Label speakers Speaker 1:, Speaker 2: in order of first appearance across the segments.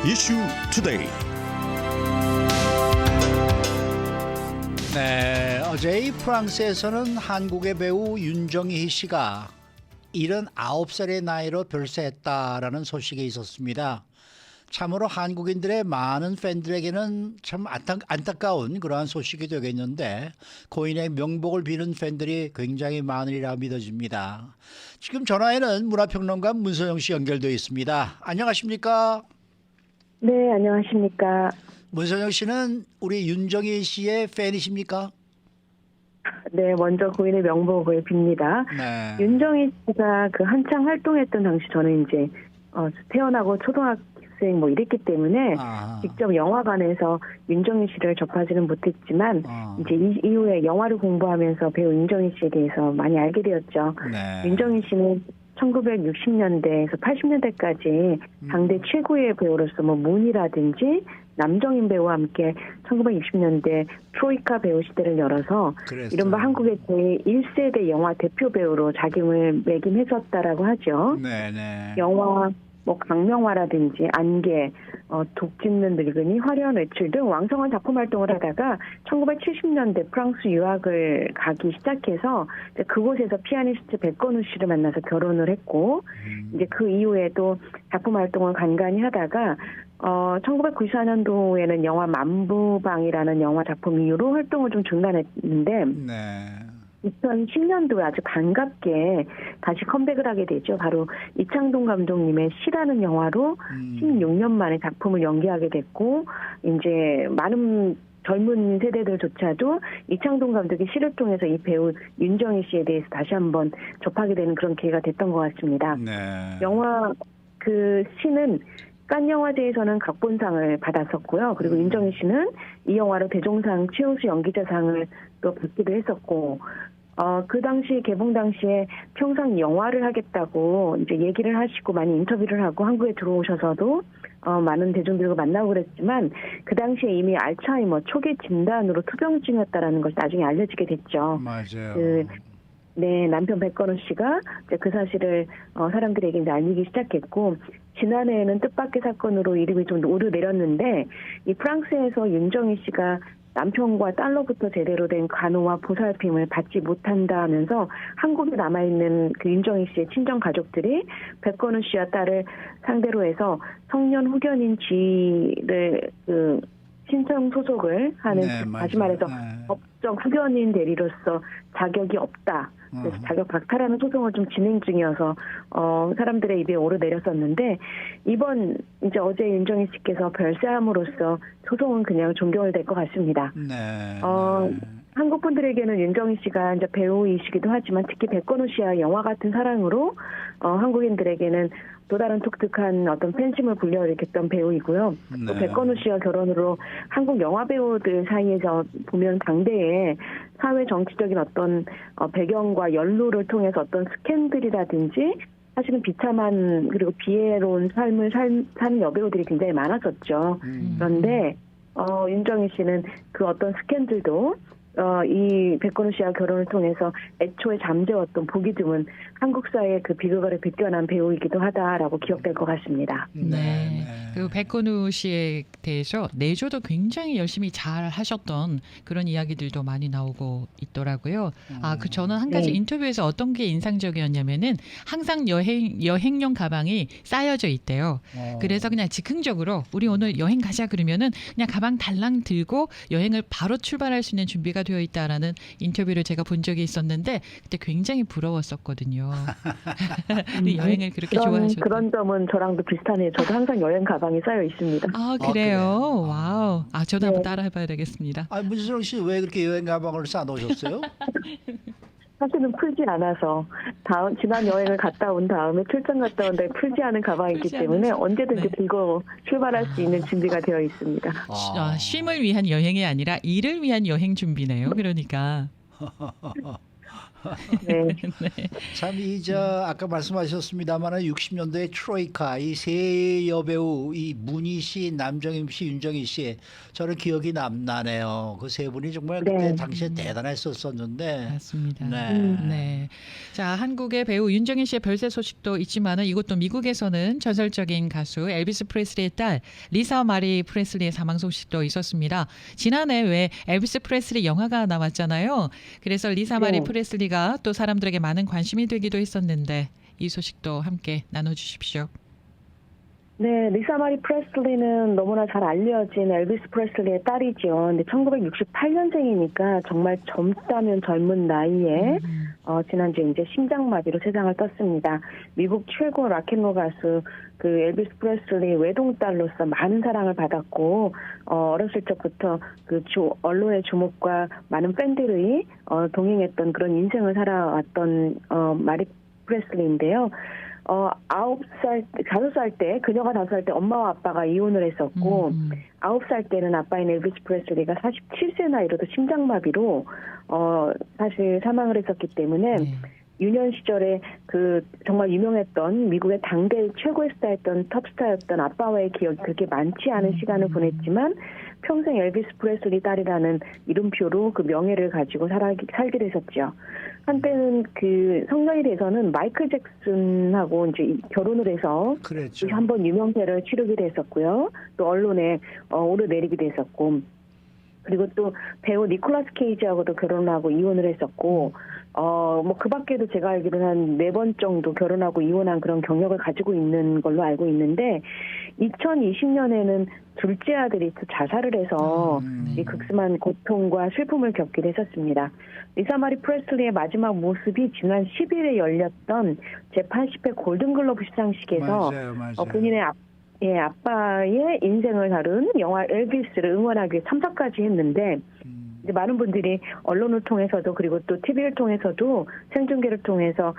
Speaker 1: 이슈 투데이.
Speaker 2: 네, 어제 프랑스에서는 한국의 배우 윤정희 씨가 79살의 나이로 별세했다라는 소식이 있었습니다. 참으로 한국인들의 많은 팬들에게는 참 안타까운 그러한 소식이 되겠는데 고인의 명복을 비는 팬들이 굉장히 많으리라 믿어집니다. 지금 전화에는 문화평론가 문선영 씨 연결되어 있습니다. 안녕하십니까?
Speaker 3: 네, 안녕하십니까.
Speaker 2: 문선영 씨는 우리 윤정희 씨의 팬이십니까?
Speaker 3: 네, 먼저 고인의 명복을 빕니다.
Speaker 2: 네.
Speaker 3: 윤정희 씨가 그 한창 활동했던 당시 저는 이제 태어나고 초등학생 뭐 이랬기 때문에 직접 영화관에서 윤정희 씨를 접하지는 못했지만 이제 이후에 영화를 공부하면서 배우 윤정희 씨에 대해서 많이 알게 되었죠.
Speaker 2: 네.
Speaker 3: 윤정희 씨는 1960년대에서 80년대까지 당대 최고의 배우로서 뭐 문이라든지 남정인 배우와 함께 1960년대 트로이카 배우 시대를 열어서
Speaker 2: 그랬어요.
Speaker 3: 이른바 한국의 제1세대 영화 대표 배우로 자격을 매김했었다라고 하죠.
Speaker 2: 네네.
Speaker 3: 영화 뭐 강명화라든지 안개, 독짓는 늙은이, 화려한 외출 등 왕성한 작품 활동을 하다가 1970년대 프랑스 유학을 가기 시작해서 이제 그곳에서 피아니스트 백건우 씨를 만나서 결혼을 했고 이제 그 이후에도 작품 활동을 간간히 하다가 1994년도에는 영화 만부방이라는 영화 작품 이후로 활동을 좀 중단했는데
Speaker 2: 네.
Speaker 3: 2010년도에 아주 반갑게 다시 컴백을 하게 되죠. 바로 이창동 감독님의 시라는 영화로 16년 만에 작품을 연기하게 됐고 이제 많은 젊은 세대들조차도 이창동 감독의 시를 통해서 이 배우 윤정희 씨에 대해서 다시 한번 접하게 되는 그런 기회가 됐던 것 같습니다.
Speaker 2: 네.
Speaker 3: 영화 그 시는 칸 영화제에서는 각본상을 받았었고요. 그리고 윤정희 씨는 이 영화로 대종상 최우수 연기자상을 또 받기도 했었고, 그 당시 개봉 당시에 평생 영화를 하겠다고 이제 얘기를 하시고 많이 인터뷰를 하고 한국에 들어오셔서도 많은 대중들과 만나고 그랬지만 그 당시에 이미 알츠하이머 초기 진단으로 투병 중이었다라는 것이 나중에 알려지게 됐죠.
Speaker 2: 맞아요.
Speaker 3: 네, 남편 백건우 씨가 이제 그 사실을 사람들에게 이제 알리기 시작했고 지난해에는 뜻밖의 사건으로 이름이 좀 오르내렸는데 이 프랑스에서 윤정희 씨가 남편과 딸로부터 제대로 된 간호와 보살핌을 받지 못한다 하면서 한국에 남아있는 그 윤정희 씨의 친정 가족들이 백건우 씨와 딸을 상대로 해서 성년 후견인 지위를 신청 소속을 하는 다시 말해서 법적 후견인 대리로서 자격이 없다. 그래서 자격 박탈하는 소송을 좀 진행 중이어서 사람들의 입에 오르내렸었는데 이번 이제 어제 윤정희 씨께서 별세함으로써 소송은 그냥 종결될 것 같습니다.
Speaker 2: 네.
Speaker 3: 한국 분들에게는 윤정희 씨가 이제 배우이시기도 하지만 특히 백건우 씨와 영화 같은 사랑으로 한국인들에게는 또 다른 독특한 어떤 팬심을 불러일으켰던 배우이고요.
Speaker 2: 네.
Speaker 3: 또 백건우 씨와 결혼으로 한국 영화 배우들 사이에서 보면 당대에 사회 정치적인 어떤 배경과 연루를 통해서 어떤 스캔들이라든지 사실은 비참한 그리고 비애로운 삶을 사는 여배우들이 굉장히 많았었죠. 그런데 윤정희 씨는 그 어떤 스캔들도 이 백건우 씨와 결혼을 통해서 애초에 잠재웠던 보기 드문 한국 사회의 그 비극을 벗겨난 배우이기도 하다라고 기억될 것 같습니다.
Speaker 4: 네. 그 백건우 씨에 대해서 내조도 굉장히 열심히 잘 하셨던 그런 이야기들도 많이 나오고 있더라고요. 저는 한 가지 인터뷰에서 어떤 게 인상적이었냐면은 항상 여행용 가방이 쌓여져 있대요. 그래서 그냥 즉흥적으로 우리 오늘 여행 가자 그러면은 그냥 가방 달랑 들고 여행을 바로 출발할 수 있는 준비가 되어 있다라는 인터뷰를 제가 본 적이 있었는데 그때 굉장히 부러웠었거든요. 여행을 그렇게 좋아하셨다.
Speaker 3: 그런 점은 저랑도 비슷하네요. 저도 항상 여행 가방이 쌓여 있습니다.
Speaker 4: 아, 그래요? 와우. 저도 한번 따라해봐야 되겠습니다.
Speaker 2: 문선영 씨 왜 그렇게 여행 가방을 싸놓으셨어요?
Speaker 3: 사실은 풀지 않아서 지난 여행을 갔다 온 다음에 출장 갔다 온 다음에 풀지 않은 가방이기 때문에 언제든지 들고 출발할 수 있는 준비가 되어 있습니다.
Speaker 4: 쉼을 위한 여행이 아니라 일을 위한 여행 준비네요. 그러니까.
Speaker 3: 네.
Speaker 2: 참 아까 말씀하셨습니다만은 60년도에 트로이카 이 세 여배우 이 문희 씨, 남정임 씨, 윤정희 씨 저는 기억이 나네요. 그 세 분이 정말 그때
Speaker 3: 네.
Speaker 2: 당시에 대단했었었는데.
Speaker 4: 맞습니다.
Speaker 2: 네.
Speaker 4: 네. 자, 한국의 배우 윤정희 씨의 별세 소식도 있지만은 이것도 미국에서는 전설적인 가수 엘비스 프레슬리의 딸 리사 마리 프레슬리의 사망 소식도 있었습니다. 지난해 왜 엘비스 프레슬리 영화가 나왔잖아요. 그래서 리사 마리
Speaker 3: 네.
Speaker 4: 프레슬리가 또 사람들에게 많은 관심이 되기도 했었는데 이 소식도 함께 나눠주십시오.
Speaker 3: 네, 리사 마리 프레슬리는 너무나 잘 알려진 엘비스 프레슬리의 딸이죠. 근데 1968년생이니까 정말 젊다면 젊은 나이에 지난주에 이제 심장마비로 세상을 떴습니다. 미국 최고 락앤롤 가수 그 엘비스 프레슬리 외동딸로서 많은 사랑을 받았고 어렸을 적부터 그 언론의 주목과 많은 팬들의 동행했던 그런 인생을 살아왔던 마리 프레슬리인데요. 5살 때, 그녀가 5살 때 엄마와 아빠가 이혼을 했었고, 9살 때는 아빠인 엘비스 프레슬리가 47세 나이로도 심장마비로, 사실 사망을 했었기 때문에,
Speaker 4: 네.
Speaker 3: 유년 시절에 그 정말 유명했던 미국의 당대 최고의 스타였던 톱스타였던 아빠와의 기억이 그렇게 많지 않은 시간을 보냈지만 평생 엘비스 프레슬리 딸이라는 이름표로 그 명예를 가지고 살게 됐었죠. 한때는 그 성년이 돼서는 마이클 잭슨하고 이제 결혼을 해서
Speaker 2: 그랬죠.
Speaker 3: 한번 유명세를 치르기도 했었고요. 또 언론에 오르내리기도 했었고. 그리고 또 배우 니콜라스 케이지하고도 결혼하고 이혼을 했었고, 뭐 그 밖에도 제가 알기로는 한 4번 정도 결혼하고 이혼한 그런 경력을 가지고 있는 걸로 알고 있는데, 2020년에는 둘째 아들이 또 자살을 해서 이 극심한 고통과 슬픔을 겪기도 했었습니다. 리사 마리 프레슬리의 마지막 모습이 지난 10일에 열렸던 제80회 골든글러브 시상식에서
Speaker 2: 맞아요.
Speaker 3: 본인의 아빠의 인생을 다룬 영화 엘비스를 응원하기 위해 참석까지 했는데 이제 많은 분들이 언론을 통해서도 그리고 또 TV를 통해서도 생중계를 통해서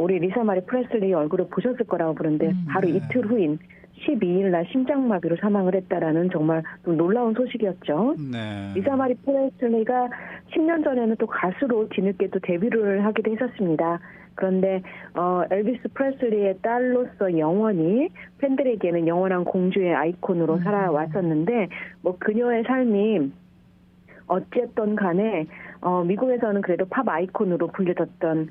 Speaker 3: 우리 리사 마리 프레슬리의 얼굴을 보셨을 거라고 보는데 바로 이틀 후인 12일 날 심장마비로 사망을 했다라는 정말 좀 놀라운 소식이었죠.
Speaker 2: 네.
Speaker 3: 리사 마리 프레슬리가 10년 전에는 또 가수로 뒤늦게 또 데뷔를 하기도 했었습니다. 그런데 엘비스 프레슬리의 딸로서 영원히 팬들에게는 영원한 공주의 아이콘으로 살아왔었는데 뭐 그녀의 삶이 어쨌든 간에 미국에서는 그래도 팝 아이콘으로 불려졌던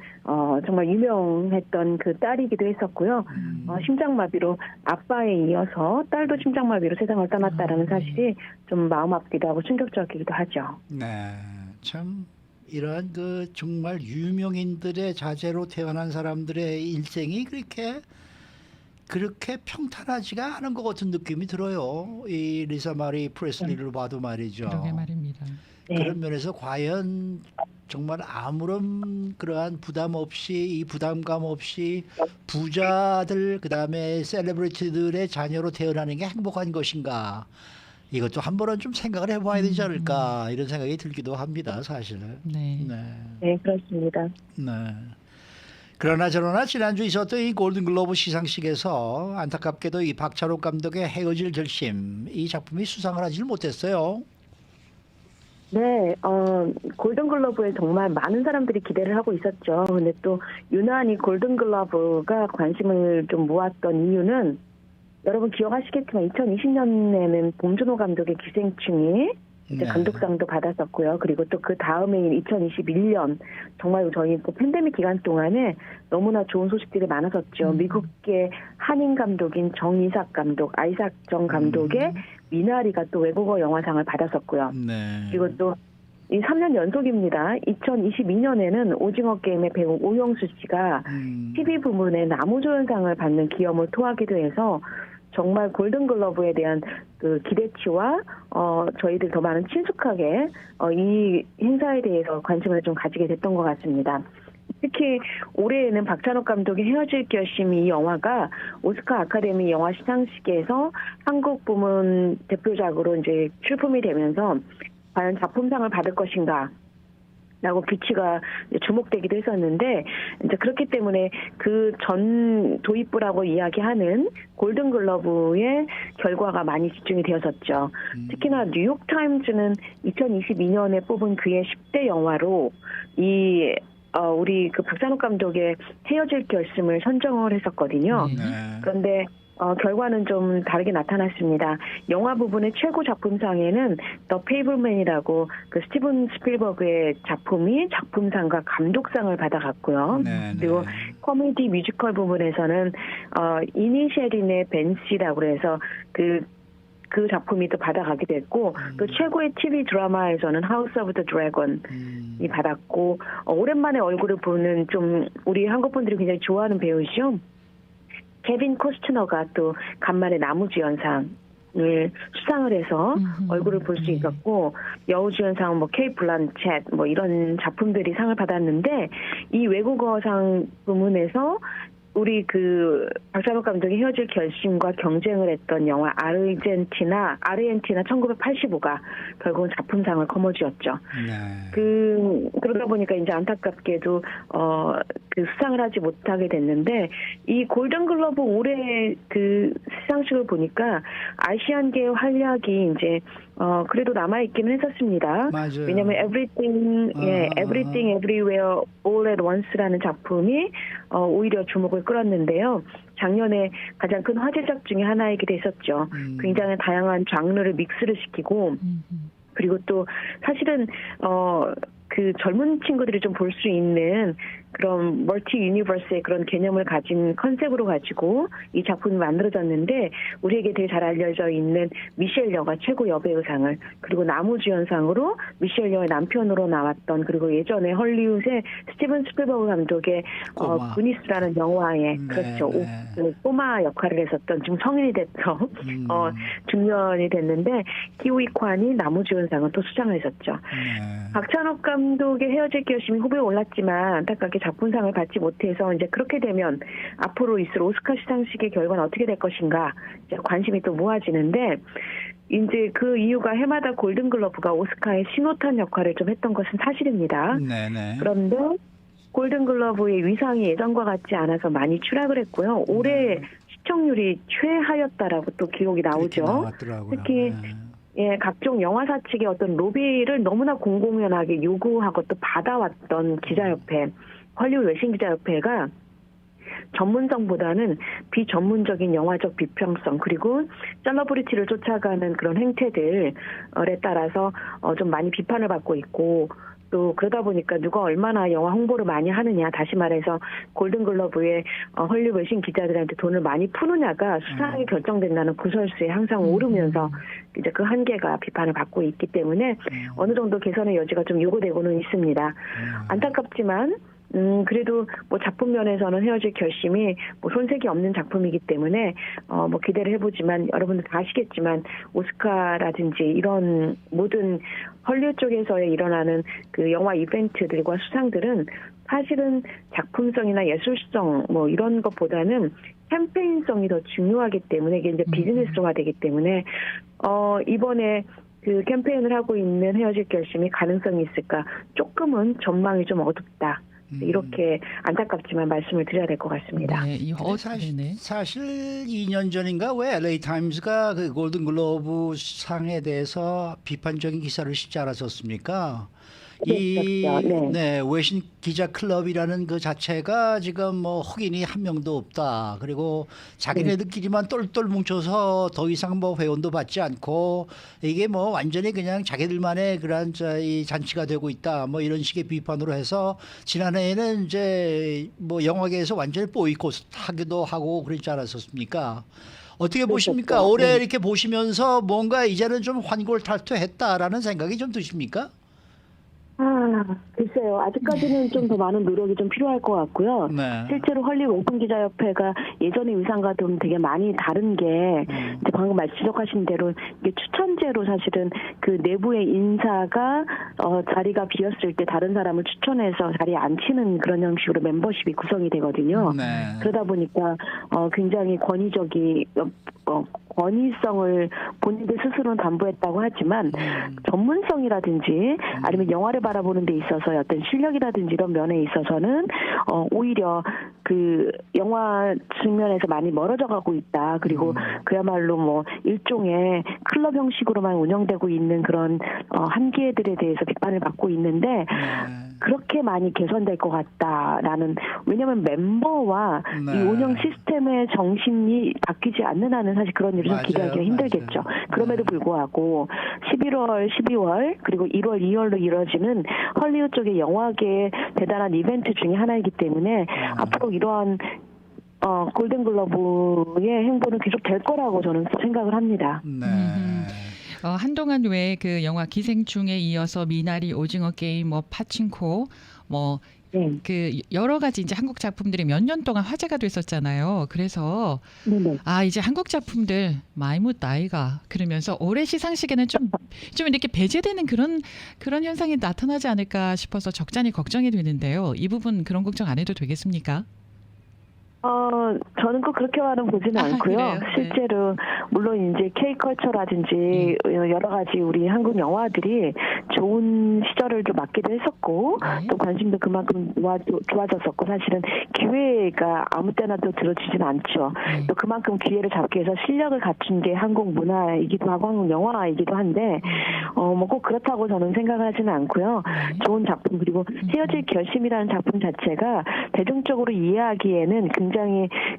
Speaker 3: 정말 유명했던 그 딸이기도 했었고요. 심장마비로 아빠에 이어서 딸도 심장마비로 세상을 떠났다라는 사실이 좀 마음 아프기도 하고 충격적이기도 하죠.
Speaker 2: 네. 참 이러한 그 정말 유명인들의 자제로 태어난 사람들의 일생이 그렇게 평탄하지가 않은 것 같은 느낌이 들어요. 이 리사 마리 프레슬리를 봐도 말이죠.
Speaker 4: 그러게 말입니다.
Speaker 3: 네.
Speaker 2: 그런 면에서 과연 정말 아무런 그러한 부담 없이 이 부담감 없이 부자들 그다음에 셀레브리티들의 자녀로 태어나는 게 행복한 것인가? 이것도 한 번은 좀 생각을 해봐야 되지 않을까 이런 생각이 들기도 합니다, 사실.
Speaker 4: 네.
Speaker 3: 네, 그렇습니다.
Speaker 2: 네. 그러나 저러나 지난주 있었던 이 골든글로브 시상식에서 안타깝게도 이 박찬욱 감독의 헤어질 결심 이 작품이 수상을 하지를 못했어요.
Speaker 3: 네, 골든글러브에 정말 많은 사람들이 기대를 하고 있었죠. 근데 또 유난히 골든글러브가 관심을 좀 모았던 이유는 여러분 기억하시겠지만 2020년에는 봉준호 감독의 기생충이 이제
Speaker 2: 네.
Speaker 3: 감독상도 받았었고요. 그리고 또 그 다음해인 2021년 정말 저희 또 팬데믹 기간 동안에 너무나 좋은 소식들이 많았었죠. 미국계 한인 감독인 정이삭 감독, 아이삭 정 감독의 미나리가 또 외국어 영화상을 받았었고요.
Speaker 2: 네.
Speaker 3: 그리고 또 이 3년 연속입니다. 2022년에는 오징어 게임의 배우 오영수 씨가 TV 부문에 나무조연상을 받는 기염을 토하기도 해서 정말 골든글러브에 대한 그 기대치와 저희들 더 많은 친숙하게 이 행사에 대해서 관심을 좀 가지게 됐던 것 같습니다. 특히 올해에는 박찬욱 감독의 헤어질 결심이 이 영화가 오스카 아카데미 영화 시상식에서 한국 부문 대표작으로 이제 출품이 되면서 과연 작품상을 받을 것인가? 라고 비치가 주목되기도 했었는데 이제 그렇기 때문에 그 전 도입부라고 이야기하는 골든글러브의 결과가 많이 집중이 되었었죠. 특히나 뉴욕타임즈는 2022년에 뽑은 그의 10대 영화로 이 우리 그 박찬욱 감독의 헤어질 결심을 선정을 했었거든요.
Speaker 4: 네.
Speaker 3: 그런데 결과는 좀 다르게 나타났습니다. 영화 부분의 최고 작품상에는 The Fableman이라고 그 스티븐 스필버그의 작품이 작품상과 감독상을 받아갔고요.
Speaker 2: 네,
Speaker 3: 그리고
Speaker 2: 네.
Speaker 3: 코미디 뮤지컬 부분에서는 이니셜인의 벤시라고 해서 그 작품이 또 받아가게 됐고 또 최고의 TV 드라마에서는 하우스 오브 더 드래곤이 받았고 오랜만에 얼굴을 보는 좀 우리 한국 분들이 굉장히 좋아하는 배우시죠. 케빈 코스트너가 또 간만에 나무주연상을 수상을 해서 얼굴을 볼 수 있었고 여우주연상 뭐 케이트 블란쳇 뭐 이런 작품들이 상을 받았는데 이 외국어상 부문에서 우리 그 박찬욱 감독이 헤어질 결심과 경쟁을 했던 영화 아르헨티나 1985가 결국은 작품상을 거머쥐었죠.
Speaker 2: 네.
Speaker 3: 그러다 보니까 이제 안타깝게도 그 수상을 하지 못하게 됐는데 이 골든글러브 올해 그 시상식을 보니까 아시안계의 활약이 이제 그래도 남아있기는 했었습니다.
Speaker 2: 맞아요.
Speaker 3: 왜냐하면 Everything Everywhere All at Once라는 작품이 오히려 주목을 끌었는데요. 작년에 가장 큰 화제작 중에 하나이기도 했었죠. 굉장히 다양한 장르를 믹스를 시키고 그리고 또 사실은 그 젊은 친구들이 좀 볼 수 있는 그런 멀티 유니버스의 그런 개념을 가진 컨셉으로 가지고 이 작품이 만들어졌는데 우리에게 되게 잘 알려져 있는 미셸 여가 최고 여배우상을 그리고 나무주연상으로 미셸 여의 남편으로 나왔던 그리고 예전에 헐리우드의 스티븐 스필버그 감독의 구니스라는 영화에 그렇죠. 그 꼬마 역할을 했었던 지금 성인이 돼서 중년이 됐는데 키우이 콴이 나무주연상을 또 수상을 했었죠. 박찬욱 감독의 헤어질 결심이 후보에 올랐지만 안타깝게 작품상을 받지 못해서 이제 그렇게 되면 앞으로 있을 오스카 시상식의 결과는 어떻게 될 것인가 이제 관심이 또 모아지는데 이제 그 이유가 해마다 골든글러브가 오스카의 신호탄 역할을 좀 했던 것은 사실입니다.
Speaker 2: 네네.
Speaker 3: 그런데 골든글러브의 위상이 예전과 같지 않아서 많이 추락을 했고요. 올해 시청률이 최하였다라고 또 기록이 나오죠. 특히 각종 영화사 측의 어떤 로비를 너무나 공공연하게 요구하고 또 받아왔던 기자협회, 헐리우드 외신기자협회가 전문성보다는 비전문적인 영화적 비평성 그리고 셀러브리티를 쫓아가는 그런 행태들에 따라서 좀 많이 비판을 받고 있고 또 그러다 보니까 누가 얼마나 영화 홍보를 많이 하느냐 다시 말해서 골든글러브의 헐리우드 외신 기자들한테 돈을 많이 푸느냐가 수상이 결정된다는 구설수에 항상 오르면서 이제 그 한계가 비판을 받고 있기 때문에 어느 정도 개선의 여지가 좀 요구되고는 있습니다. 안타깝지만 그래도 뭐 작품 면에서는 헤어질 결심이 뭐 손색이 없는 작품이기 때문에 뭐 기대를 해보지만 여러분들 다 아시겠지만 오스카라든지 이런 모든 헐리우드 쪽에서의 일어나는 그 영화 이벤트들과 수상들은 사실은 작품성이나 예술성 뭐 이런 것보다는 캠페인성이 더 중요하기 때문에 이게 이제 비즈니스화 되기 때문에 이번에 그 캠페인을 하고 있는 헤어질 결심이 가능성이 있을까 조금은 전망이 좀 어둡다. 이렇게 안타깝지만 말씀을 드려야 될 것 같습니다.
Speaker 4: 네,
Speaker 2: 사실 2년 전인가 왜 LA 타임스가 그 골든글로브 상에 대해서 비판적인 기사를 쓰지 않았었습니까? 외신 기자 클럽이라는 그 자체가 지금 뭐 흑인이 한 명도 없다. 그리고 자기네들끼리만 똘똘 뭉쳐서 더 이상 뭐 회원도 받지 않고 이게 뭐 완전히 그냥 자기들만의 그런 이 잔치가 되고 있다. 뭐 이런 식의 비판으로 해서 지난해에는 이제 뭐 영화계에서 완전히 보이콧하기도 하고 그랬지 않았었습니까? 어떻게 보십니까? 올해 이렇게 보시면서 뭔가 이제는 좀 환골탈퇴했다라는 생각이 좀 드십니까?
Speaker 3: 글쎄요. 아직까지는 좀 더 많은 노력이 좀 필요할 것 같고요. 실제로 헐리우드 외신기자협회가 예전의 위상과 좀 되게 많이 다른 게 이제 방금 지적하신 대로 이게 추천제로 사실은 그 내부의 인사가 자리가 비었을 때 다른 사람을 추천해서 자리에 앉히는 그런 형식으로 멤버십이 구성이 되거든요. 그러다 보니까 굉장히 권위성을 본인들 스스로는 담보했다고 하지만 전문성이라든지 아니면 영화를 바라보는 데 있어서 어떤 실력이라든지 이런 면에 있어서는 오히려 그 영화 측면에서 많이 멀어져 가고 있다. 그리고 그야말로 뭐 일종의 클럽 형식으로만 운영되고 있는 그런 한계들에 대해서 비판을 받고 있는데 그렇게 많이 개선될 것 같다라는, 왜냐하면 멤버와
Speaker 2: 네.
Speaker 3: 이 운영 시스템의 정신이 바뀌지 않는 한은 사실 그런 일을 좀
Speaker 2: 맞아요,
Speaker 3: 기대하기가 힘들겠죠.
Speaker 2: 맞아요.
Speaker 3: 그럼에도 불구하고 11월, 12월 그리고 1월, 2월로 이뤄지는 헐리우드 쪽의 영화계의 대단한 이벤트 중에 하나이기 때문에 앞으로 이러한 골든글러브의 행보는 계속 될 거라고 저는 생각을 합니다.
Speaker 2: 네.
Speaker 4: 한동안 왜 그 영화 기생충에 이어서 미나리, 오징어 게임, 뭐 파친코, 뭐
Speaker 3: 네.
Speaker 4: 그 여러 가지 이제 한국 작품들이 몇 년 동안 화제가 됐었잖아요. 그래서
Speaker 3: 네네.
Speaker 4: 이제 한국 작품들 많이 못 나이가 그러면서 올해 시상식에는 좀 이렇게 배제되는 그런 현상이 나타나지 않을까 싶어서 적잖이 걱정이 되는데요. 이 부분 그런 걱정 안 해도 되겠습니까?
Speaker 3: 저는 꼭 그렇게만은 보지는 않고요.
Speaker 4: 그래요? 네.
Speaker 3: 실제로 물론 이제 K컬처라든지 여러 가지 우리 한국 영화들이 좋은 시절을 좀 맞기도 했었고
Speaker 4: 네.
Speaker 3: 또 관심도 그만큼 좋아졌었고 사실은 기회가 아무 때나 또 들어지진 않죠. 또 그만큼 기회를 잡기 위해서 실력을 갖춘 게 한국 문화이기도 하고 한국 영화이기도 한데 뭐 꼭 그렇다고 저는 생각하지는 않고요. 좋은 작품 그리고 헤어질 결심이라는 작품 자체가 대중적으로 이해하기에는 굉장히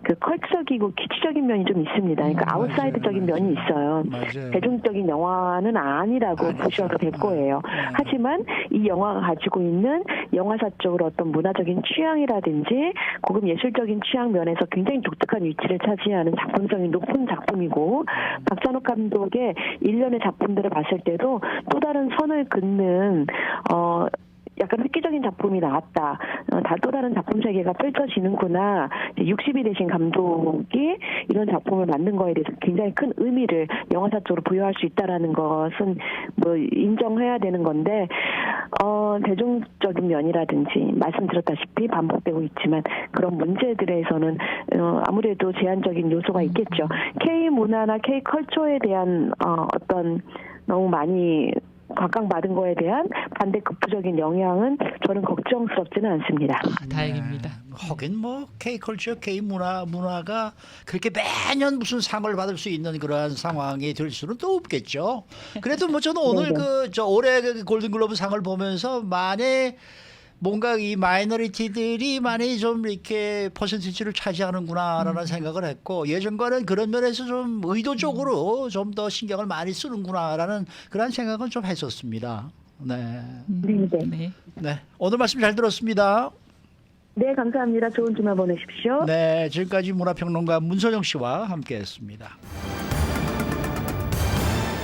Speaker 3: 그 컬트적이고 기치적인 면이 좀 있습니다. 그러니까 아웃사이드적인 면이 있어요.
Speaker 2: 맞아요.
Speaker 3: 대중적인 영화는 아니라고 보셔도 될 거예요. 하지만 이 영화가 가지고 있는 영화사 쪽으로 어떤 문화적인 취향이라든지 고급 예술적인 취향 면에서 굉장히 독특한 위치를 차지하는 작품성이 높은 작품이고 박찬욱 감독의 일련의 작품들을 봤을 때도 또 다른 선을 긋는 약간 획기적인 작품이 나왔다. 또 다른 작품 세계가 펼쳐지는구나. 60이 되신 감독이 이런 작품을 만든 거에 대해서 굉장히 큰 의미를 영화사 쪽으로 부여할 수 있다라는 것은 뭐 인정해야 되는 건데 대중적인 면이라든지 말씀드렸다시피 반복되고 있지만 그런 문제들에서는 아무래도 제한적인 요소가 있겠죠. K 문화나 K 컬처에 대한 어떤 너무 많이 각광받은 거에 대한 반대 급부적인 영향은 저는 걱정스럽지는 않습니다.
Speaker 4: 다행입니다.
Speaker 2: 하긴 뭐 K컬처, K문화가 그렇게 매년 무슨 상을 받을 수 있는 그러한 상황이 될 수는 또 없겠죠. 그래도 뭐 저는 오늘 올해 그 골든글로브 상을 보면서 많이 뭔가 이 마이너리티들이 많이 좀 이렇게 퍼센티지를 차지하는구나라는 생각을 했고 예전과는 그런 면에서 좀 의도적으로 좀 더 신경을 많이 쓰는구나라는 그런 생각은 좀 했었습니다. 네.
Speaker 4: 네.
Speaker 2: 네. 오늘 말씀 잘 들었습니다.
Speaker 3: 네, 감사합니다. 좋은 주말 보내십시오.
Speaker 2: 네. 지금까지 문화평론가 문선영 씨와 함께했습니다.